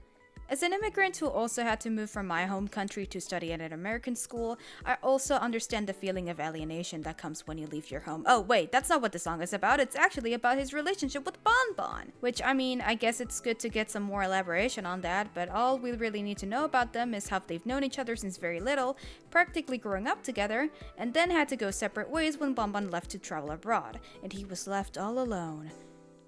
As an immigrant who also had to move from my home country to study at an American school, I also understand the feeling of alienation that comes when you leave your home. Oh wait, that's not what the song is about, it's actually about his relationship with Bon Bon. Which, I mean, I guess it's good to get some more elaboration on that, but all we really need to know about them is how they've known each other since very little, practically growing up together, and then had to go separate ways when Bon Bon left to travel abroad, and he was left all alone.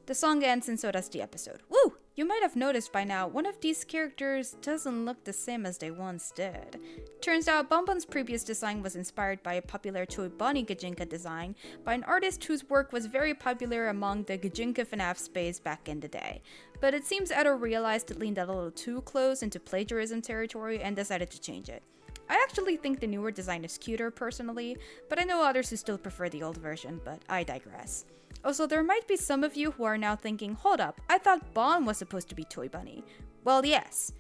The song ends and so does the episode. Woo! You might have noticed by now, one of these characters doesn't look the same as they once did. Turns out Bonbon's previous design was inspired by a popular toy bunny Gajinka design by an artist whose work was very popular among the Gajinka FNAF space back in the day. But it seems Edo realized it leaned a little too close into plagiarism territory and decided to change it. I actually think the newer design is cuter personally, but I know others who still prefer the old version, but I digress. Also, there might be some of you who are now thinking, hold up, I thought Bon was supposed to be Toy Bunny. Well, yes,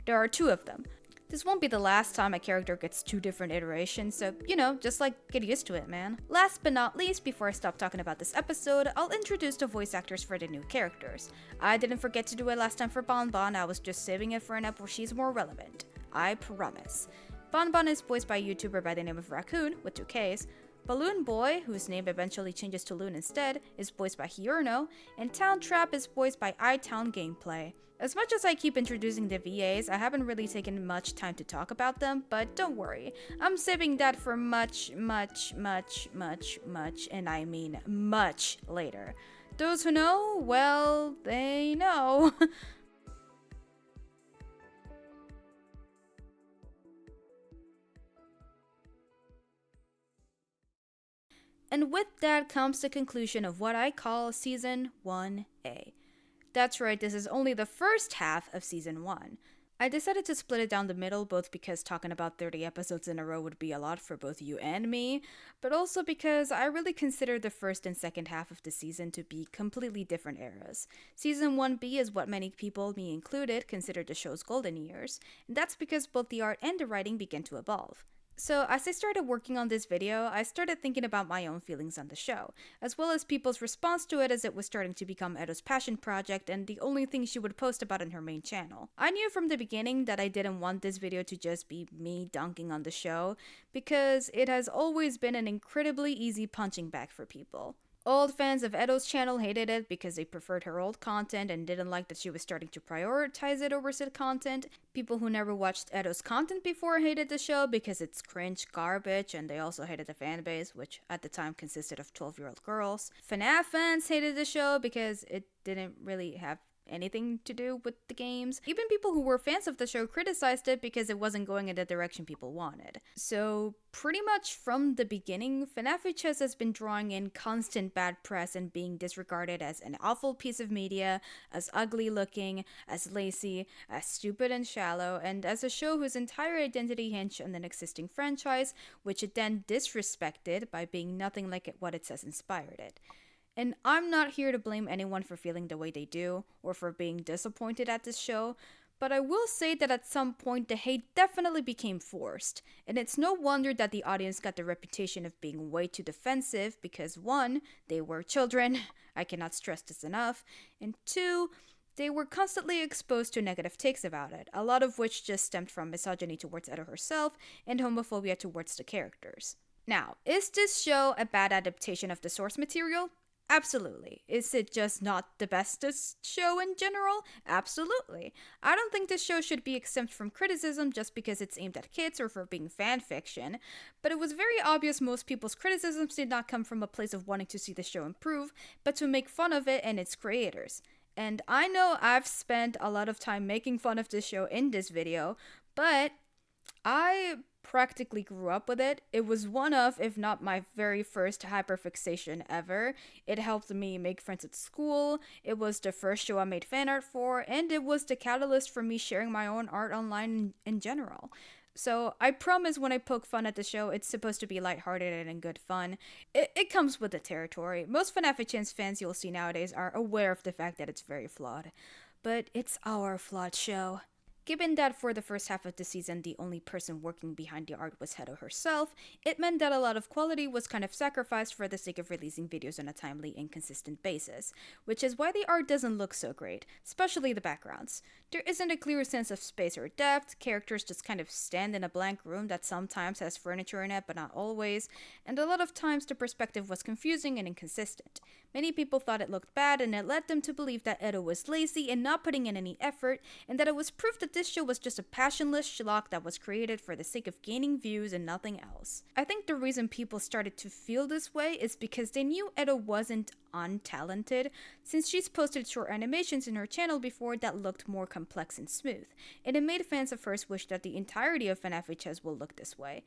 there are 2 of them. This won't be the last time a character gets 2 different iterations, so, just like, get used to it, man. Last but not least, before I stop talking about this episode, I'll introduce the voice actors for the new characters. I didn't forget to do it last time for Bon Bon, I was just saving it for an ep where she's more relevant. I promise. Bon Bon is voiced by a YouTuber by the name of Raccoon, with 2 Ks. Balloon Boy, whose name eventually changes to Loon instead, is voiced by Hiorno, and Town Trap is voiced by iTown Gameplay. As much as I keep introducing the VAs, I haven't really taken much time to talk about them, but don't worry, I'm saving that for much, and I mean much later. Those who know, well, they know. And with that comes the conclusion of what I call Season 1A. That's right, this is only the first half of Season 1. I decided to split it down the middle, both because talking about 30 episodes in a row would be a lot for both you and me, but also because I really consider the first and second half of the season to be completely different eras. Season 1B is what many people, me included, consider the show's golden years, and that's because both the art and the writing began to evolve. So as I started working on this video, I started thinking about my own feelings on the show, as well as people's response to it as it was starting to become Edo's passion project and the only thing she would post about on her main channel. I knew from the beginning that I didn't want this video to just be me dunking on the show, because it has always been an incredibly easy punching bag for people. Old fans of Edo's channel hated it because they preferred her old content and didn't like that she was starting to prioritize it over said content. People who never watched Edo's content before hated the show because it's cringe garbage, and they also hated the fanbase, which at the time consisted of 12-year-old girls. FNAF fans hated the show because it didn't really have anything to do with the games. Even people who were fans of the show criticized it because it wasn't going in the direction people wanted. So pretty much from the beginning, FNAF HS has been drawing in constant bad press and being disregarded as an awful piece of media, as ugly looking, as lazy, as stupid and shallow, and as a show whose entire identity hinged on an existing franchise, which it then disrespected by being nothing like what it says inspired it. And I'm not here to blame anyone for feeling the way they do, or for being disappointed at this show, but I will say that at some point the hate definitely became forced, and it's no wonder that the audience got the reputation of being way too defensive because 1, they were children, I cannot stress this enough, and 2, they were constantly exposed to negative takes about it, a lot of which just stemmed from misogyny towards Edo herself and homophobia towards the characters. Now, is this show a bad adaptation of the source material? Absolutely. Is it just not the bestest show in general? Absolutely. I don't think this show should be exempt from criticism just because it's aimed at kids or for being fan fiction, but it was very obvious most people's criticisms did not come from a place of wanting to see the show improve, but to make fun of it and its creators. And I know I've spent a lot of time making fun of this show in this video, but I practically grew up with it. It was one of, if not my very first hyperfixation ever. It helped me make friends at school, it was the first show I made fan art for, and it was the catalyst for me sharing my own art online in general. So I promise when I poke fun at the show, it's supposed to be lighthearted and in good fun. It comes with the territory. Most FNAF Chance fans you'll see nowadays are aware of the fact that it's very flawed. But it's our flawed show. Given that for the first half of the season, the only person working behind the art was Hedo herself, it meant that a lot of quality was kind of sacrificed for the sake of releasing videos on a timely and consistent basis, which is why the art doesn't look so great, especially the backgrounds. There isn't a clear sense of space or depth, characters just kind of stand in a blank room that sometimes has furniture in it but not always, and a lot of times the perspective was confusing and inconsistent. Many people thought it looked bad, and it led them to believe that Edo was lazy and not putting in any effort, and that it was proof that this this show was just a passionless schlock that was created for the sake of gaining views and nothing else. I think the reason people started to feel this way is because they knew Edo wasn't untalented, since she's posted short animations in her channel before that looked more complex and smooth, and it made fans of hers wish that the entirety of FNAF HS will look this way.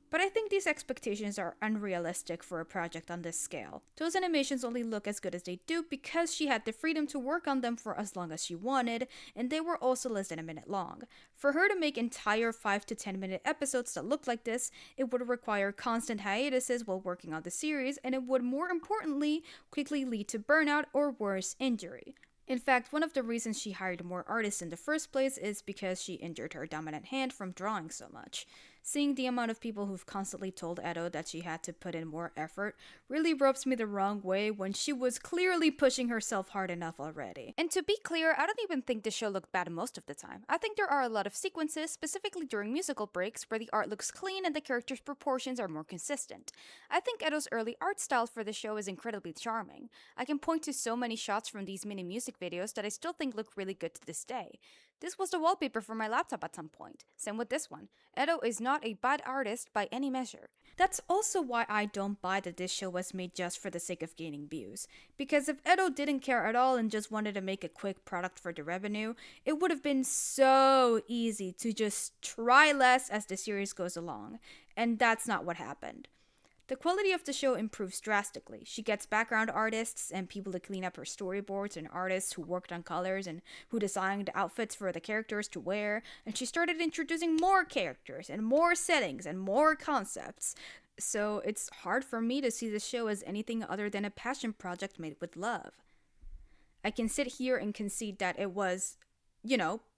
But I think these expectations are unrealistic for a project on this scale. Those animations only look as good as they do because she had the freedom to work on them for as long as she wanted, and they were also less than a minute long. For her to make entire 5 to 10 minute episodes that look like this, it would require constant hiatuses while working on the series, and it would, more importantly, quickly lead to burnout or worse, injury. In fact, one of the reasons she hired more artists in the first place is because she injured her dominant hand from drawing so much. Seeing the amount of people who've constantly told Edo that she had to put in more effort really rubs me the wrong way when she was clearly pushing herself hard enough already. And to be clear, I don't even think the show looked bad most of the time. I think there are a lot of sequences, specifically during musical breaks, where the art looks clean and the characters' proportions are more consistent. I think Edo's early art style for the show is incredibly charming. I can point to so many shots from these mini music videos that I still think look really good to this day. This was the wallpaper for my laptop at some point. Same with this one. Edo is not a bad artist by any measure. That's also why I don't buy that this show was made just for the sake of gaining views. Because if Edo didn't care at all and just wanted to make a quick product for the revenue, it would have been so easy to just try less as the series goes along. And that's not what happened. The quality of the show improves drastically. She gets background artists and people to clean up her storyboards, and artists who worked on colors and who designed outfits for the characters to wear, and she started introducing more characters and more settings and more concepts. So it's hard for me to see the show as anything other than a passion project made with love. I can sit here and concede that it was,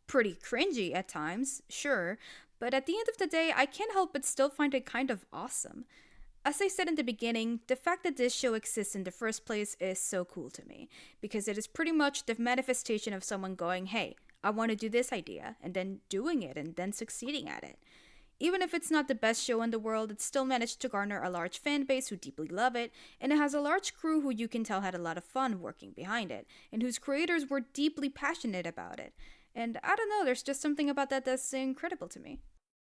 pretty cringy at times, sure, but at the end of the day, I can't help but still find it kind of awesome. As I said in the beginning, the fact that this show exists in the first place is so cool to me, because it is pretty much the manifestation of someone going, hey, I want to do this idea, and then doing it, and then succeeding at it. Even if it's not the best show in the world, it still managed to garner a large fan base who deeply love it, and it has a large crew who you can tell had a lot of fun working behind it, and whose creators were deeply passionate about it. And I don't know, there's just something about that that's incredible to me.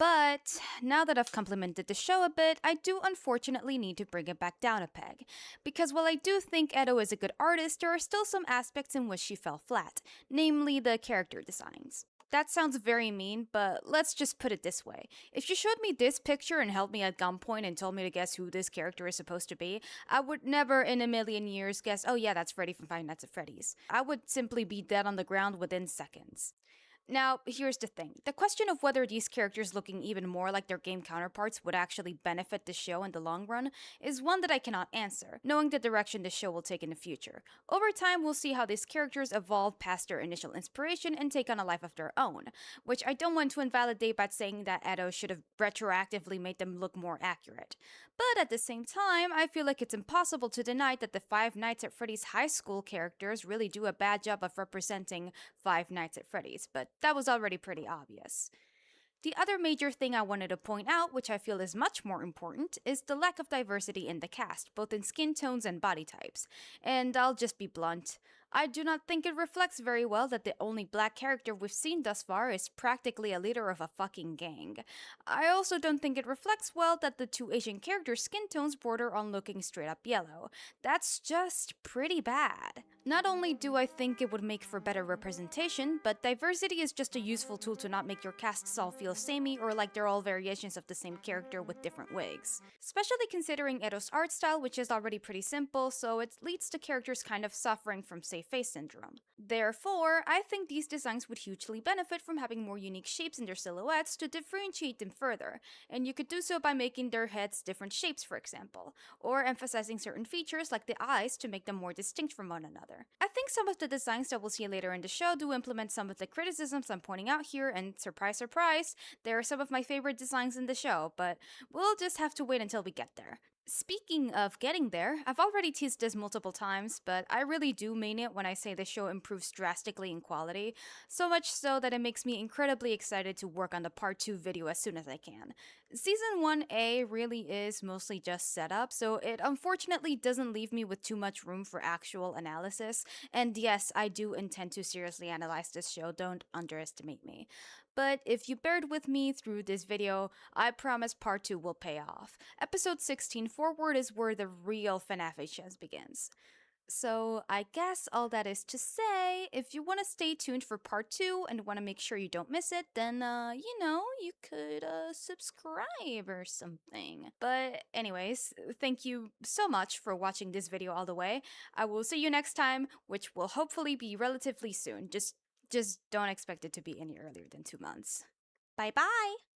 But now that I've complimented the show a bit, I do unfortunately need to bring it back down a peg. Because while I do think Edo is a good artist, there are still some aspects in which she fell flat, namely the character designs. That sounds very mean, but let's just put it this way. If you showed me this picture and held me at gunpoint and told me to guess who this character is supposed to be, I would never in a million years guess, oh yeah, that's Freddy from Five Nights at Freddy's. I would simply be dead on the ground within seconds. Now, here's the thing. The question of whether these characters looking even more like their game counterparts would actually benefit the show in the long run is one that I cannot answer, knowing the direction the show will take in the future. Over time, we'll see how these characters evolve past their initial inspiration and take on a life of their own, which I don't want to invalidate by saying that Edo should have retroactively made them look more accurate. But at the same time, I feel like it's impossible to deny that the Five Nights at Freddy's High School characters really do a bad job of representing Five Nights at Freddy's, but that was already pretty obvious. The other major thing I wanted to point out, which I feel is much more important, is the lack of diversity in the cast, both in skin tones and body types. And I'll just be blunt. I do not think it reflects very well that the only black character we've seen thus far is practically a leader of a fucking gang. I also don't think it reflects well that the two Asian characters' skin tones border on looking straight up yellow. That's just pretty bad. Not only do I think it would make for better representation, but diversity is just a useful tool to not make your casts all feel samey or like they're all variations of the same character with different wigs. Especially considering Edo's art style, which is already pretty simple, so it leads to characters kind of suffering from safe face syndrome. Therefore, I think these designs would hugely benefit from having more unique shapes in their silhouettes to differentiate them further, and you could do so by making their heads different shapes, for example, or emphasizing certain features like the eyes to make them more distinct from one another. I think some of the designs that we'll see later in the show do implement some of the criticisms I'm pointing out here, and surprise, surprise, they are some of my favorite designs in the show, but we'll just have to wait until we get there. Speaking of getting there, I've already teased this multiple times, but I really do mean it when I say the show improves drastically in quality, so much so that it makes me incredibly excited to work on the part 2 video as soon as I can. Season 1A really is mostly just setup, so it unfortunately doesn't leave me with too much room for actual analysis, and yes, I do intend to seriously analyze this show, don't underestimate me. But if you bared with me through this video, I promise part 2 will pay off. Episode 16 forward is where the real FNAF chance begins. So I guess all that is to say, if you want to stay tuned for part 2 and want to make sure you don't miss it, then, you could subscribe or something. But anyways, thank you so much for watching this video all the way. I will see you next time, which will hopefully be relatively soon. Just don't expect it to be any earlier than 2 months. Bye bye!